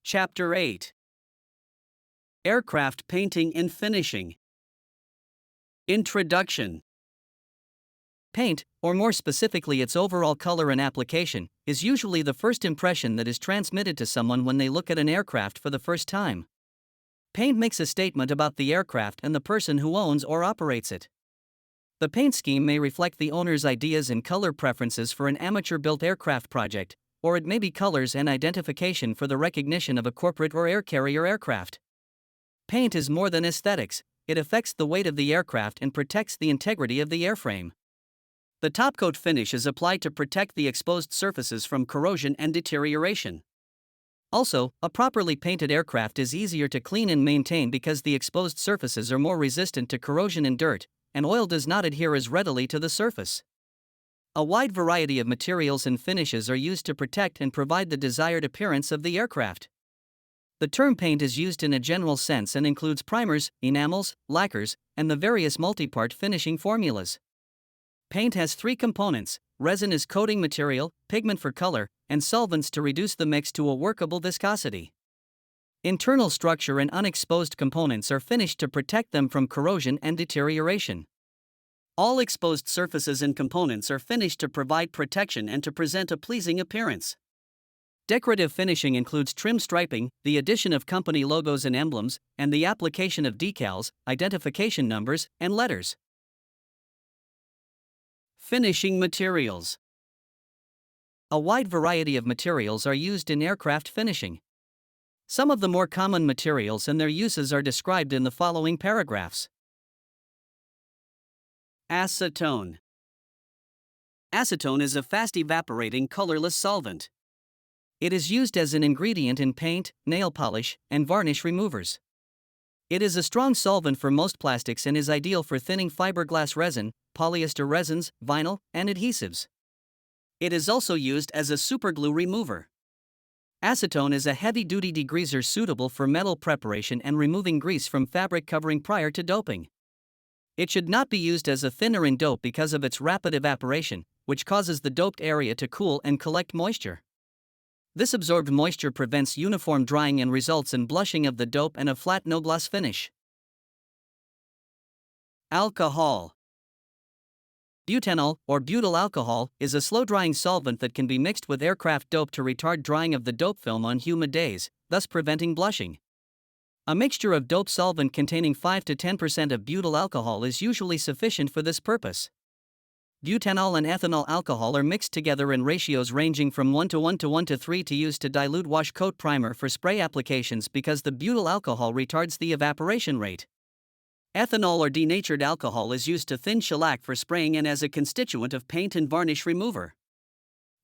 Chapter 8. Aircraft Painting and Finishing. Introduction. Paint, or more specifically its overall color and application, is usually the first impression that is transmitted to someone when they look at an aircraft for the first time. Paint makes a statement about the aircraft and the person who owns or operates it. The paint scheme may reflect the owner's ideas and color preferences for an amateur-built aircraft project, or it may be colors and identification for the recognition of a corporate or air carrier aircraft. Paint is more than aesthetics, it affects the weight of the aircraft and protects the integrity of the airframe. The topcoat finish is applied to protect the exposed surfaces from corrosion and deterioration. Also, a properly painted aircraft is easier to clean and maintain because the exposed surfaces are more resistant to corrosion and dirt, and oil does not adhere as readily to the surface. A wide variety of materials and finishes are used to protect and provide the desired appearance of the aircraft. The term paint is used in a general sense and includes primers, enamels, lacquers, and the various multi-part finishing formulas. Paint has three components: resin as coating material, pigment for color, and solvents to reduce the mix to a workable viscosity. Internal structure and unexposed components are finished to protect them from corrosion and deterioration. All exposed surfaces and components are finished to provide protection and to present a pleasing appearance. Decorative finishing includes trim striping, the addition of company logos and emblems, and the application of decals, identification numbers, and letters. Finishing materials. A wide variety of materials are used in aircraft finishing. Some of the more common materials and their uses are described in the following paragraphs. Acetone. Acetone is a fast-evaporating colorless solvent. It is used as an ingredient in paint, nail polish, and varnish removers. It is a strong solvent for most plastics and is ideal for thinning fiberglass resin, polyester resins, vinyl, and adhesives. It is also used as a superglue remover. Acetone is a heavy-duty degreaser suitable for metal preparation and removing grease from fabric covering prior to doping. It should not be used as a thinner in dope because of its rapid evaporation, which causes the doped area to cool and collect moisture. This absorbed moisture prevents uniform drying and results in blushing of the dope and a flat no-gloss finish. Alcohol. Butanol, or butyl alcohol, is a slow-drying solvent that can be mixed with aircraft dope to retard drying of the dope film on humid days, thus preventing blushing. A mixture of dope solvent containing 5 to 10% of butyl alcohol is usually sufficient for this purpose. Butanol and ethanol alcohol are mixed together in ratios ranging from 1:1 to 1:3 to use to dilute wash coat primer for spray applications because the butyl alcohol retards the evaporation rate. Ethanol or denatured alcohol is used to thin shellac for spraying and as a constituent of paint and varnish remover.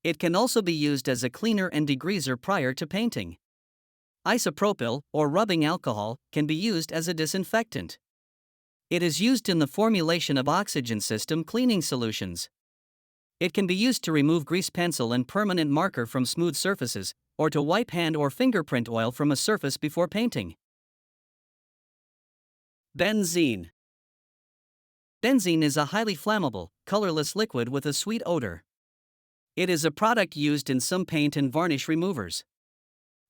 It can also be used as a cleaner and degreaser prior to painting. Isopropyl, or rubbing alcohol, can be used as a disinfectant. It is used in the formulation of oxygen system cleaning solutions. It can be used to remove grease pencil and permanent marker from smooth surfaces, or to wipe hand or fingerprint oil from a surface before painting. Benzene. Benzene is a highly flammable, colorless liquid with a sweet odor. It is a product used in some paint and varnish removers.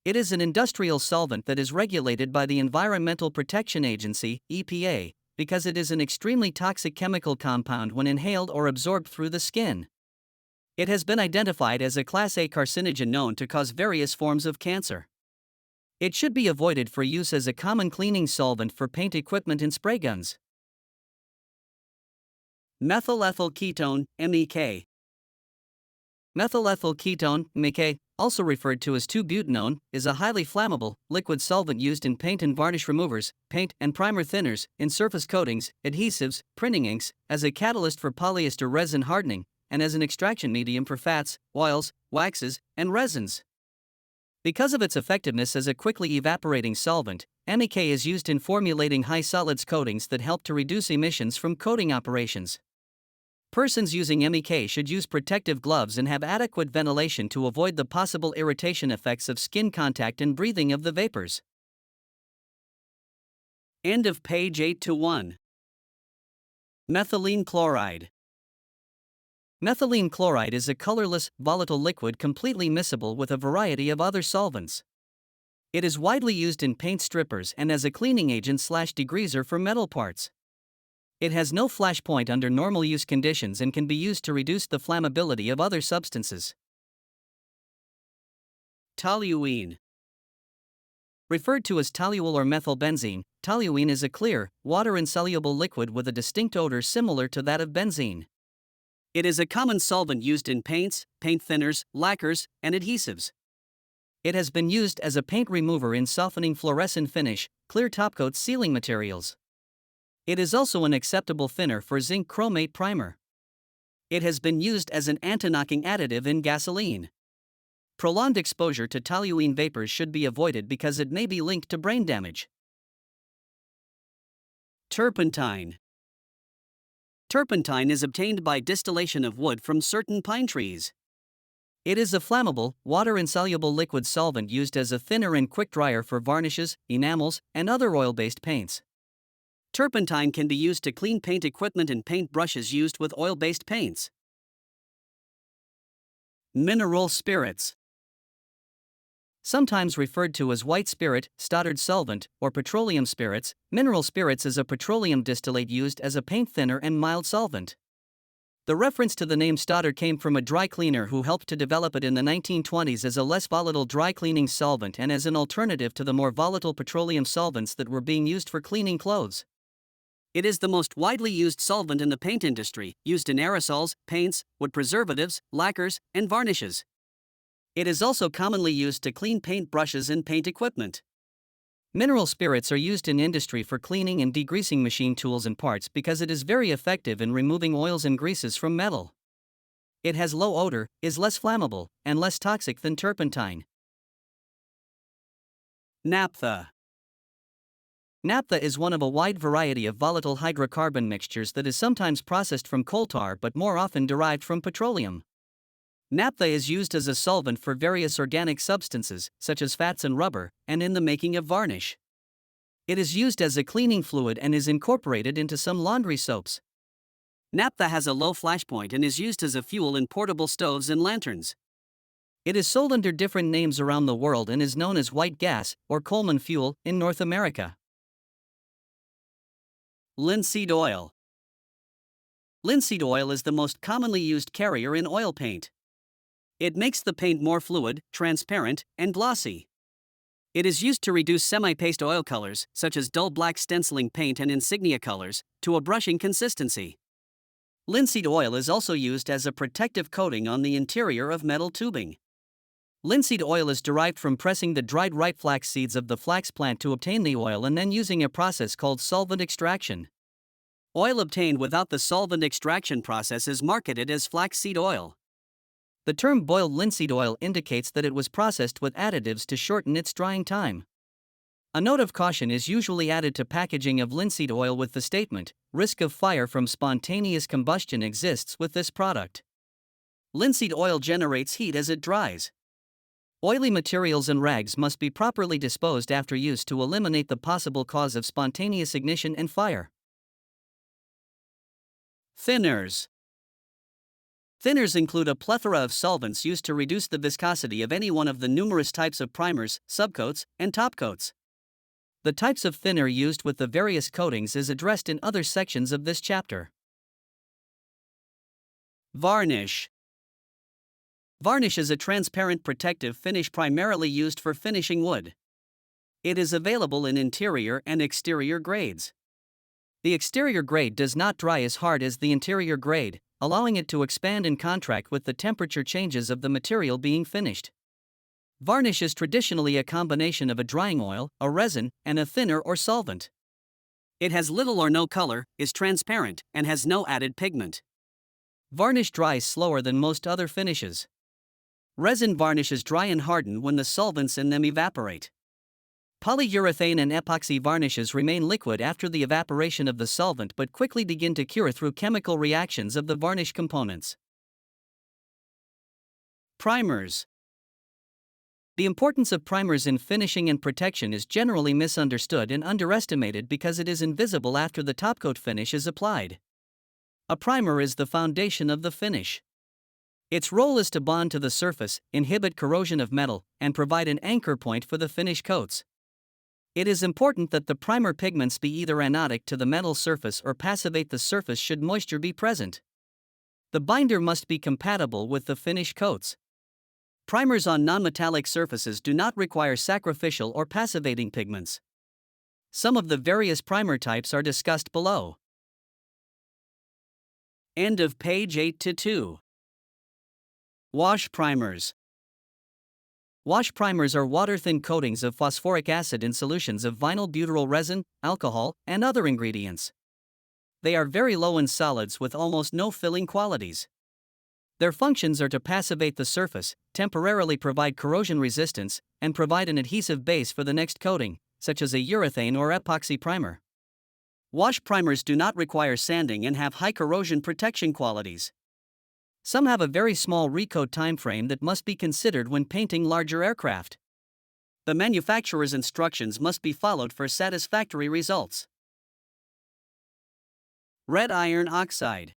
It is an industrial solvent that is regulated by the Environmental Protection Agency, EPA, because it is an extremely toxic chemical compound when inhaled or absorbed through the skin. It has been identified as a Class A carcinogen known to cause various forms of cancer. It should be avoided for use as a common cleaning solvent for paint equipment and spray guns. Methyl ethyl ketone, MEK. Methyl ethyl ketone, MEK, also referred to as 2-butanone, is a highly flammable, liquid solvent used in paint and varnish removers, paint and primer thinners, in surface coatings, adhesives, printing inks, as a catalyst for polyester resin hardening, and as an extraction medium for fats, oils, waxes, and resins. Because of its effectiveness as a quickly evaporating solvent, MEK is used in formulating high solids coatings that help to reduce emissions from coating operations. Persons using MEK should use protective gloves and have adequate ventilation to avoid the possible irritation effects of skin contact and breathing of the vapors. End of page 8-1. Methylene chloride. Methylene chloride is a colorless, volatile liquid completely miscible with a variety of other solvents. It is widely used in paint strippers and as a cleaning agent/degreaser for metal parts. It has no flash point under normal use conditions and can be used to reduce the flammability of other substances. Toluene. Referred to as toluol or methylbenzene, toluene is a clear, water-insoluble liquid with a distinct odor similar to that of benzene. It is a common solvent used in paints, paint thinners, lacquers, and adhesives. It has been used as a paint remover in softening fluorescent finish, clear topcoat sealing materials. It is also an acceptable thinner for zinc chromate primer. It has been used as an anti-knocking additive in gasoline. Prolonged exposure to toluene vapors should be avoided because it may be linked to brain damage. Turpentine. Turpentine is obtained by distillation of wood from certain pine trees. It is a flammable, water-insoluble liquid solvent used as a thinner and quick dryer for varnishes, enamels, and other oil-based paints. Turpentine can be used to clean paint equipment and paint brushes used with oil-based paints. Mineral spirits. Sometimes referred to as white spirit, Stoddard solvent, or petroleum spirits, mineral spirits is a petroleum distillate used as a paint thinner and mild solvent. The reference to the name Stoddard came from a dry cleaner who helped to develop it in the 1920s as a less volatile dry cleaning solvent and as an alternative to the more volatile petroleum solvents that were being used for cleaning clothes. It is the most widely used solvent in the paint industry, used in aerosols, paints, wood preservatives, lacquers, and varnishes. It is also commonly used to clean paint brushes and paint equipment. Mineral spirits are used in industry for cleaning and degreasing machine tools and parts because it is very effective in removing oils and greases from metal. It has low odor, is less flammable, and less toxic than turpentine. Naphtha. Naphtha is one of a wide variety of volatile hydrocarbon mixtures that is sometimes processed from coal tar but more often derived from petroleum. Naphtha is used as a solvent for various organic substances, such as fats and rubber, and in the making of varnish. It is used as a cleaning fluid and is incorporated into some laundry soaps. Naphtha has a low flash point and is used as a fuel in portable stoves and lanterns. It is sold under different names around the world and is known as white gas, or Coleman fuel, in North America. Linseed oil. Linseed oil is the most commonly used carrier in oil paint. It makes the paint more fluid, transparent, and glossy. It is used to reduce semi-paste oil colors, such as dull black stenciling paint and insignia colors, to a brushing consistency. Linseed oil is also used as a protective coating on the interior of metal tubing. Linseed oil is derived from pressing the dried ripe flax seeds of the flax plant to obtain the oil and then using a process called solvent extraction. Oil obtained without the solvent extraction process is marketed as flaxseed oil. The term boiled linseed oil indicates that it was processed with additives to shorten its drying time. A note of caution is usually added to packaging of linseed oil with the statement, "Risk of fire from spontaneous combustion exists with this product." Linseed oil generates heat as it dries. Oily materials and rags must be properly disposed after use to eliminate the possible cause of spontaneous ignition and fire. Thinners. Thinners include a plethora of solvents used to reduce the viscosity of any one of the numerous types of primers, subcoats, and topcoats. The types of thinner used with the various coatings is addressed in other sections of this chapter. Varnish. Varnish is a transparent protective finish primarily used for finishing wood. It is available in interior and exterior grades. The exterior grade does not dry as hard as the interior grade, allowing it to expand and contract with the temperature changes of the material being finished. Varnish is traditionally a combination of a drying oil, a resin, and a thinner or solvent. It has little or no color, is transparent, and has no added pigment. Varnish dries slower than most other finishes. Resin varnishes dry and harden when the solvents in them evaporate. Polyurethane and epoxy varnishes remain liquid after the evaporation of the solvent but quickly begin to cure through chemical reactions of the varnish components. Primers. The importance of primers in finishing and protection is generally misunderstood and underestimated because it is invisible after the topcoat finish is applied. A primer is the foundation of the finish. Its role is to bond to the surface, inhibit corrosion of metal, and provide an anchor point for the finish coats. It is important that the primer pigments be either anodic to the metal surface or passivate the surface should moisture be present. The binder must be compatible with the finish coats. Primers on nonmetallic surfaces do not require sacrificial or passivating pigments. Some of the various primer types are discussed below. End of page 8-2. Wash primers. Wash primers are water-thin coatings of phosphoric acid in solutions of vinyl butyryl resin, alcohol, and other ingredients. They are very low in solids with almost no filling qualities. Their functions are to passivate the surface, temporarily provide corrosion resistance, and provide an adhesive base for the next coating, such as a urethane or epoxy primer. Wash primers do not require sanding and have high corrosion protection qualities. Some have a very small recoat timeframe that must be considered when painting larger aircraft. The manufacturer's instructions must be followed for satisfactory results. Red iron oxide.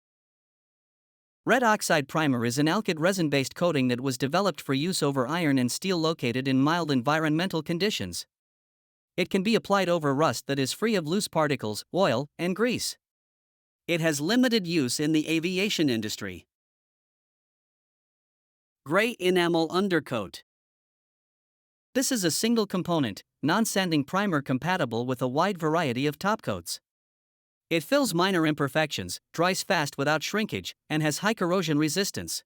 Red oxide primer is an alkyd resin-based coating that was developed for use over iron and steel located in mild environmental conditions. It can be applied over rust that is free of loose particles, oil, and grease. It has limited use in the aviation industry. Gray enamel undercoat. This is a single-component, non-sanding primer compatible with a wide variety of topcoats. It fills minor imperfections, dries fast without shrinkage, and has high corrosion resistance.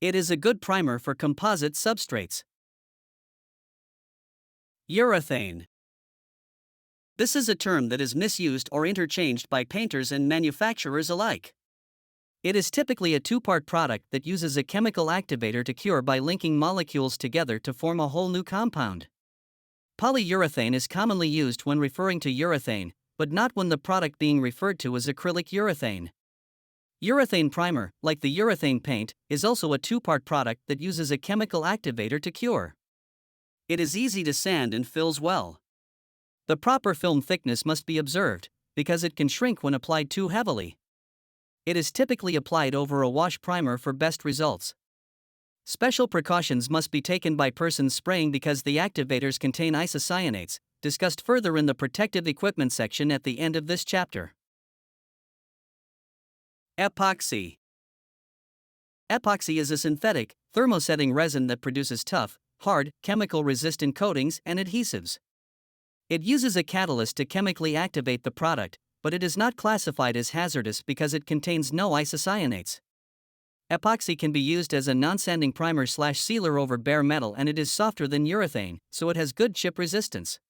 It is a good primer for composite substrates. Urethane. This is a term that is misused or interchanged by painters and manufacturers alike. It is typically a two-part product that uses a chemical activator to cure by linking molecules together to form a whole new compound. Polyurethane is commonly used when referring to urethane, but not when the product being referred to is acrylic urethane. Urethane primer, like the urethane paint, is also a two-part product that uses a chemical activator to cure. It is easy to sand and fills well. The proper film thickness must be observed, because it can shrink when applied too heavily. It is typically applied over a wash primer for best results. Special precautions must be taken by persons spraying because the activators contain isocyanates, discussed further in the protective equipment section at the end of this chapter. Epoxy. Epoxy is a synthetic, thermosetting resin that produces tough, hard, chemical-resistant coatings and adhesives. It uses a catalyst to chemically activate the product, but it is not classified as hazardous because it contains no isocyanates. Epoxy can be used as a non-sanding primer/sealer over bare metal, and it is softer than urethane, so it has good chip resistance.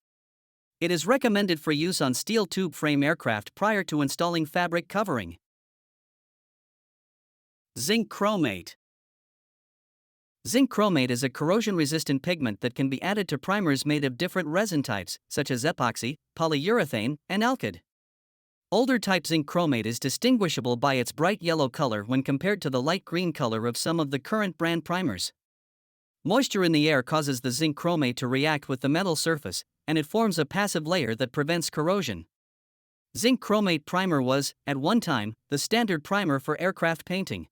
It is recommended for use on steel tube frame aircraft prior to installing fabric covering. Zinc chromate. Zinc chromate is a corrosion-resistant pigment that can be added to primers made of different resin types, such as epoxy, polyurethane, and alkyd. Older type zinc chromate is distinguishable by its bright yellow color when compared to the light green color of some of the current brand primers. Moisture in the air causes the zinc chromate to react with the metal surface, and it forms a passive layer that prevents corrosion. Zinc chromate primer was, at one time, the standard primer for aircraft painting.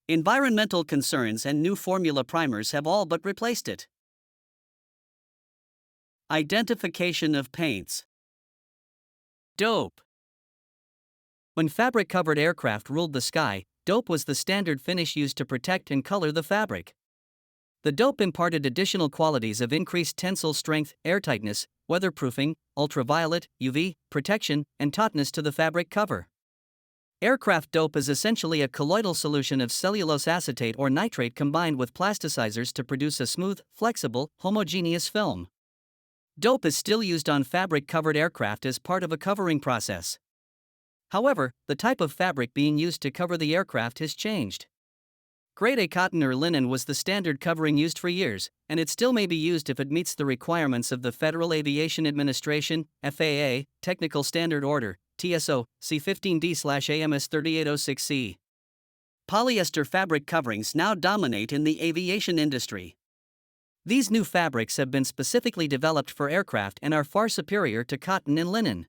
Environmental concerns and new formula primers have all but replaced it. Identification of paints. Dope. When fabric-covered aircraft ruled the sky, dope was the standard finish used to protect and color the fabric. The dope imparted additional qualities of increased tensile strength, airtightness, weatherproofing, ultraviolet, UV, protection, and tautness to the fabric cover. Aircraft dope is essentially a colloidal solution of cellulose acetate or nitrate combined with plasticizers to produce a smooth, flexible, homogeneous film. Dope is still used on fabric-covered aircraft as part of a covering process. However, the type of fabric being used to cover the aircraft has changed. Grade A cotton or linen was the standard covering used for years, and it still may be used if it meets the requirements of the Federal Aviation Administration, FAA, Technical Standard Order, TSO, C15D/AMS3806C. Polyester fabric coverings now dominate in the aviation industry. These new fabrics have been specifically developed for aircraft and are far superior to cotton and linen.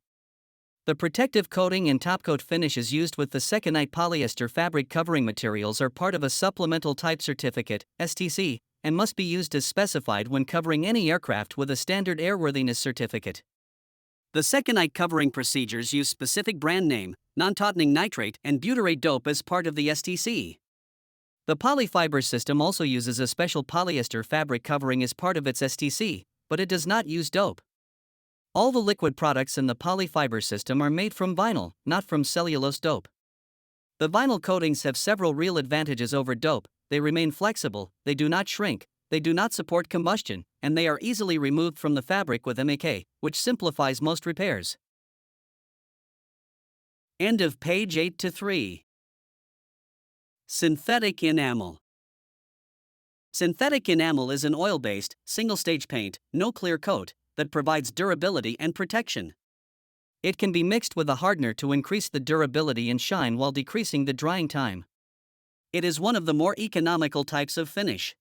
The protective coating and topcoat finishes used with the CH.8 polyester fabric covering materials are part of a supplemental type certificate, STC, and must be used as specified when covering any aircraft with a standard airworthiness certificate. The CH.8 covering procedures use specific brand name, non-tautening nitrate, and butyrate dope as part of the STC. The polyfiber system also uses a special polyester fabric covering as part of its STC, but it does not use dope. All the liquid products in the polyfiber system are made from vinyl, not from cellulose dope. The vinyl coatings have several real advantages over dope: they remain flexible, they do not shrink, they do not support combustion, and they are easily removed from the fabric with MAK, which simplifies most repairs. End of page 8-3. Synthetic enamel. Synthetic enamel is an oil-based, single-stage paint, no clear coat, that provides durability and protection. It can be mixed with a hardener to increase the durability and shine while decreasing the drying time. It is one of the more economical types of finish.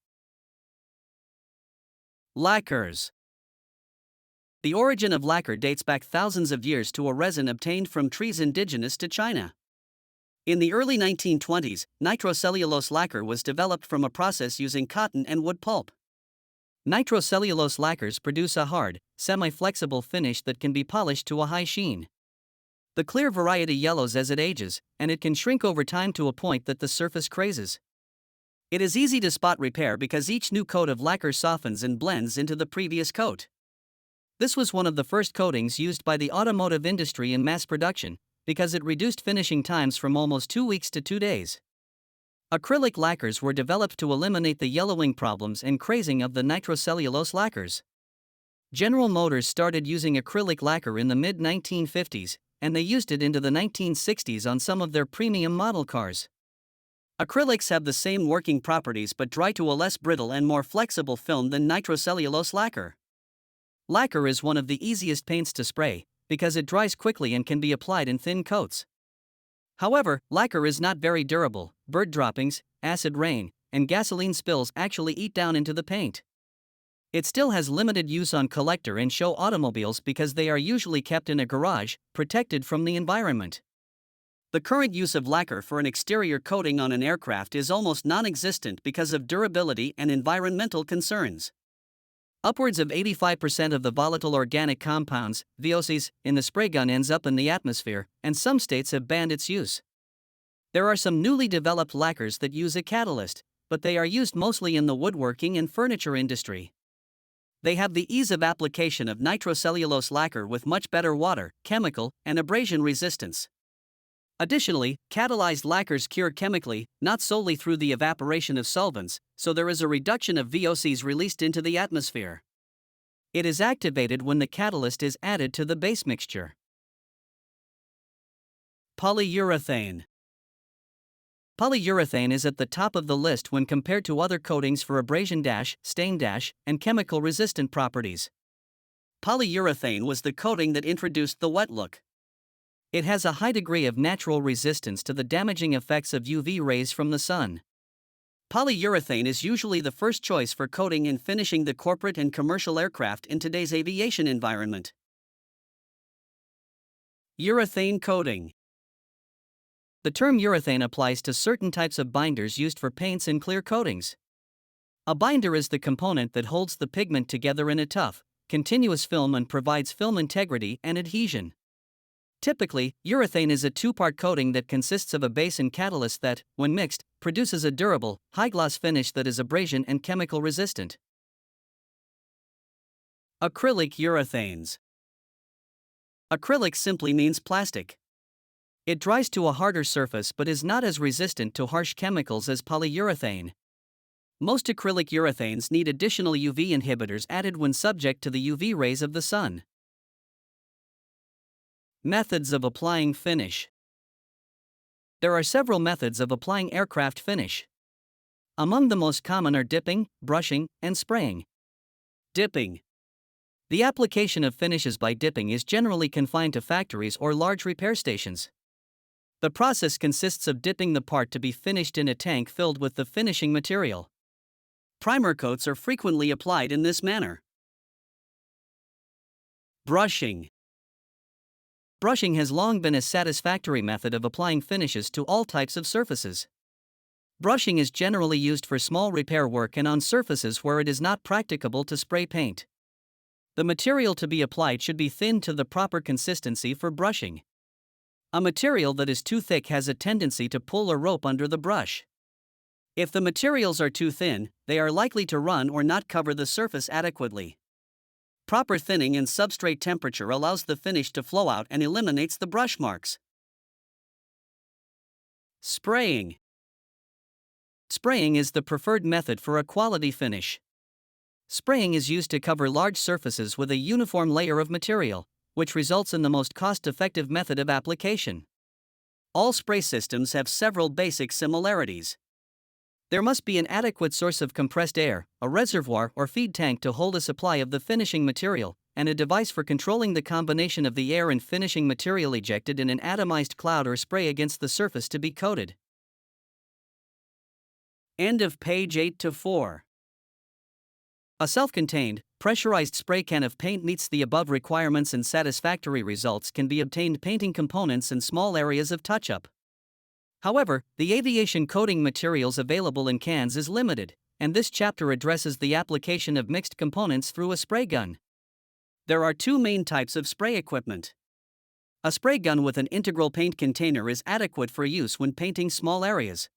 Lacquers. The origin of lacquer dates back thousands of years to a resin obtained from trees indigenous to China. In the early 1920s, nitrocellulose lacquer was developed from a process using cotton and wood pulp. Nitrocellulose lacquers produce a hard, semi-flexible finish that can be polished to a high sheen. The clear variety yellows as it ages, and it can shrink over time to a point that the surface crazes. It is easy to spot repair because each new coat of lacquer softens and blends into the previous coat. This was one of the first coatings used by the automotive industry in mass production, because it reduced finishing times from almost 2 weeks to 2 days. Acrylic lacquers were developed to eliminate the yellowing problems and crazing of the nitrocellulose lacquers. General Motors started using acrylic lacquer in the mid-1950s, and they used it into the 1960s on some of their premium model cars. Acrylics have the same working properties but dry to a less brittle and more flexible film than nitrocellulose lacquer. Lacquer is one of the easiest paints to spray, because it dries quickly and can be applied in thin coats. However, lacquer is not very durable. Bird droppings, acid rain, and gasoline spills actually eat down into the paint. It still has limited use on collector and show automobiles because they are usually kept in a garage, protected from the environment. The current use of lacquer for an exterior coating on an aircraft is almost non-existent because of durability and environmental concerns. Upwards of 85% of the volatile organic compounds, VOCs, in the spray gun ends up in the atmosphere, and some states have banned its use. There are some newly developed lacquers that use a catalyst, but they are used mostly in the woodworking and furniture industry. They have the ease of application of nitrocellulose lacquer with much better water, chemical, and abrasion resistance. Additionally, catalyzed lacquers cure chemically, not solely through the evaporation of solvents, so there is a reduction of VOCs released into the atmosphere. It is activated when the catalyst is added to the base mixture. Polyurethane. Polyurethane is at the top of the list when compared to other coatings for abrasion, stain, and chemical resistant properties. Polyurethane was the coating that introduced the wet look. It has a high degree of natural resistance to the damaging effects of UV rays from the sun. Polyurethane is usually the first choice for coating and finishing the corporate and commercial aircraft in today's aviation environment. Urethane coating. The term urethane applies to certain types of binders used for paints and clear coatings. A binder is the component that holds the pigment together in a tough, continuous film and provides film integrity and adhesion. Typically, urethane is a two-part coating that consists of a base and catalyst that, when mixed, produces a durable, high-gloss finish that is abrasion and chemical resistant. Acrylic urethanes. Acrylic simply means plastic. It dries to a harder surface but is not as resistant to harsh chemicals as polyurethane. Most acrylic urethanes need additional UV inhibitors added when subject to the UV rays of the sun. Methods of applying finish. There are several methods of applying aircraft finish. Among the most common are dipping, brushing, and spraying. Dipping. The application of finishes by dipping is generally confined to factories or large repair stations. The process consists of dipping the part to be finished in a tank filled with the finishing material. Primer coats are frequently applied in this manner. Brushing. Brushing has long been a satisfactory method of applying finishes to all types of surfaces. Brushing is generally used for small repair work and on surfaces where it is not practicable to spray paint. The material to be applied should be thin to the proper consistency for brushing. A material that is too thick has a tendency to pull or rope under the brush. If the materials are too thin, they are likely to run or not cover the surface adequately. Proper thinning and substrate temperature allows the finish to flow out and eliminates the brush marks. Spraying. Spraying is the preferred method for a quality finish. Spraying is used to cover large surfaces with a uniform layer of material, which results in the most cost-effective method of application. All spray systems have several basic similarities. There must be an adequate source of compressed air, a reservoir or feed tank to hold a supply of the finishing material, and a device for controlling the combination of the air and finishing material ejected in an atomized cloud or spray against the surface to be coated. End of page 8-4. A self-contained, pressurized spray can of paint meets the above requirements and satisfactory results can be obtained painting components and small areas of touch-up. However, the aviation coating materials available in cans is limited, and this chapter addresses the application of mixed components through a spray gun. There are two main types of spray equipment. A spray gun with an integral paint container is adequate for use when painting small areas.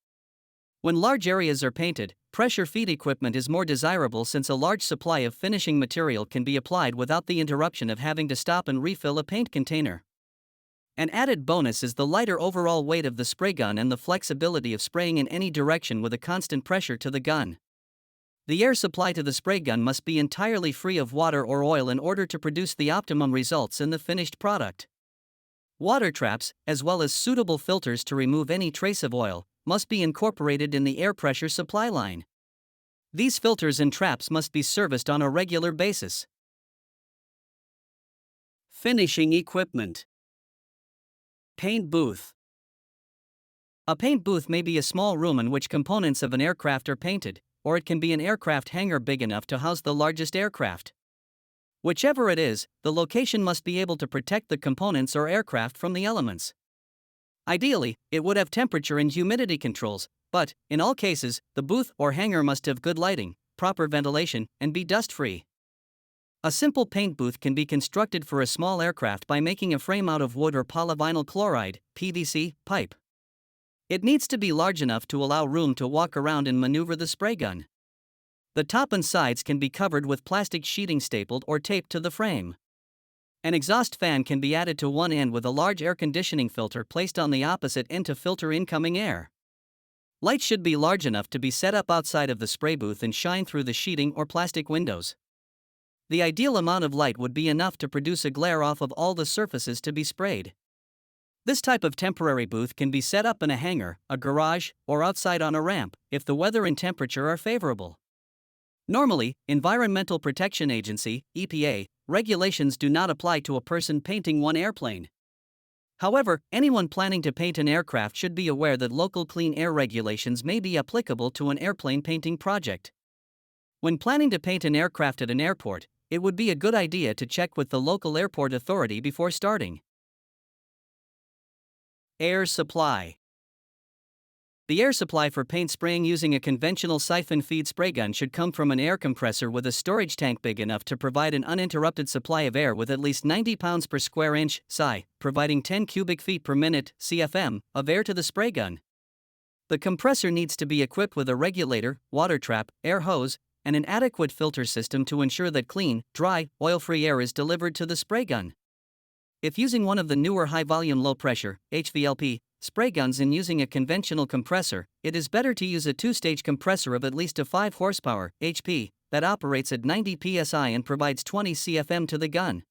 When large areas are painted, pressure feed equipment is more desirable since a large supply of finishing material can be applied without the interruption of having to stop and refill a paint container. An added bonus is the lighter overall weight of the spray gun and the flexibility of spraying in any direction with a constant pressure to the gun. The air supply to the spray gun must be entirely free of water or oil in order to produce the optimum results in the finished product. Water traps, as well as suitable filters to remove any trace of oil, must be incorporated in the air pressure supply line. These filters and traps must be serviced on a regular basis. Finishing equipment. Paint booth. A paint booth may be a small room in which components of an aircraft are painted, or it can be an aircraft hangar big enough to house the largest aircraft. Whichever it is, the location must be able to protect the components or aircraft from the elements. Ideally, it would have temperature and humidity controls, but, in all cases, the booth or hangar must have good lighting, proper ventilation, and be dust-free. A simple paint booth can be constructed for a small aircraft by making a frame out of wood or polyvinyl chloride, PVC, pipe. It needs to be large enough to allow room to walk around and maneuver the spray gun. The top and sides can be covered with plastic sheeting stapled or taped to the frame. An exhaust fan can be added to one end with a large air conditioning filter placed on the opposite end to filter incoming air. Lights should be large enough to be set up outside of the spray booth and shine through the sheeting or plastic windows. The ideal amount of light would be enough to produce a glare off of all the surfaces to be sprayed. This type of temporary booth can be set up in a hangar, a garage, or outside on a ramp, if the weather and temperature are favorable. Normally, Environmental Protection Agency, EPA, regulations do not apply to a person painting one airplane. However, anyone planning to paint an aircraft should be aware that local clean air regulations may be applicable to an airplane painting project. When planning to paint an aircraft at an airport, it would be a good idea to check with the local airport authority before starting. Air supply. The air supply for paint spraying using a conventional siphon feed spray gun should come from an air compressor with a storage tank big enough to provide an uninterrupted supply of air with at least 90 pounds per square inch, psi, providing 10 cubic feet per minute, CFM, of air to the spray gun. The compressor needs to be equipped with a regulator, water trap, air hose, and an adequate filter system to ensure that clean, dry, oil-free air is delivered to the spray gun. If using one of the newer high-volume low-pressure, HVLP, spray guns and using a conventional compressor, it is better to use a two-stage compressor of at least a 5 horsepower, HP, that operates at 90 psi and provides 20 CFM to the gun.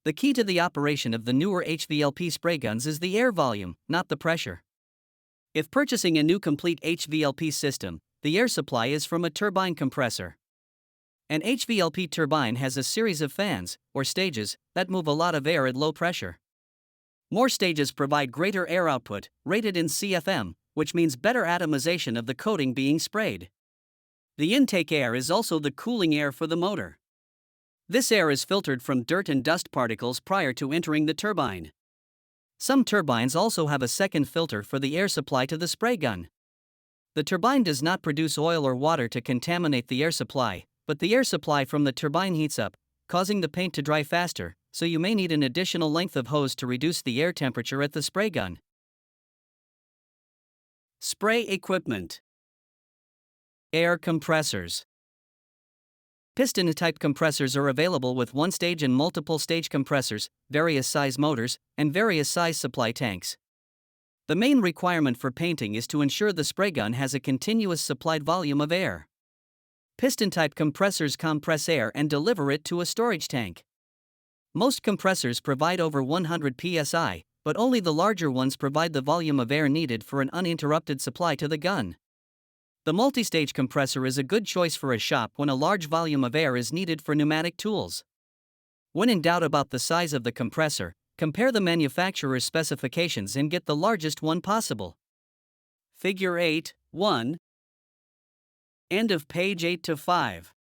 The key to the operation of the newer HVLP spray guns is the air volume, not the pressure. If purchasing a new complete HVLP system, the air supply is from a turbine compressor. An HVLP turbine has a series of fans, or stages, that move a lot of air at low pressure. More stages provide greater air output, rated in CFM, which means better atomization of the coating being sprayed. The intake air is also the cooling air for the motor. This air is filtered from dirt and dust particles prior to entering the turbine. Some turbines also have a second filter for the air supply to the spray gun. The turbine does not produce oil or water to contaminate the air supply, but the air supply from the turbine heats up, causing the paint to dry faster, so you may need an additional length of hose to reduce the air temperature at the spray gun. Spray equipment. Air compressors. Piston-type compressors are available with one-stage and multiple-stage compressors, various size motors, and various size supply tanks. The main requirement for painting is to ensure the spray gun has a continuous supplied volume of air. Piston-type compressors compress air and deliver it to a storage tank. Most compressors provide over 100 psi, but only the larger ones provide the volume of air needed for an uninterrupted supply to the gun. The multi-stage compressor is a good choice for a shop when a large volume of air is needed for pneumatic tools. When in doubt about the size of the compressor, compare the manufacturer's specifications and get the largest one possible. Figure 8.1. End of page 8 to 5.